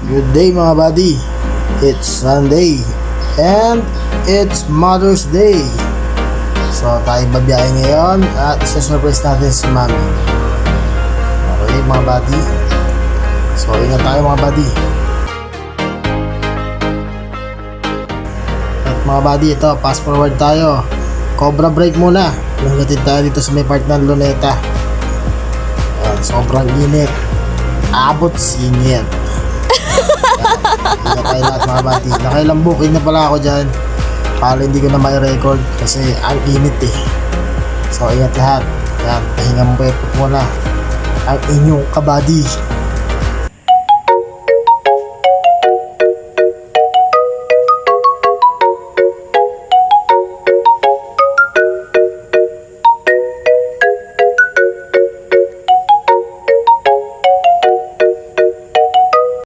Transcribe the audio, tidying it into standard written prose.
Good day mga buddy. It's Sunday and it's Mother's Day. So tayo babiyahe ngayon at isa-surprise natin si Mami. Okay mga buddy. So ingat tayo mga buddy. At mga buddy, ito fast forward tayo. Cobra break muna. Langgatin tayo dito sa may part ng Luneta. Ayan, sobrang init. Abot singit. Ingat tayo lahat mga buddy. Nakailang booking na pala ako dyan para hindi ko na may record kasi ang init eh. So ingat lahat. Yan, pahinga mo muna ang inyong kabady.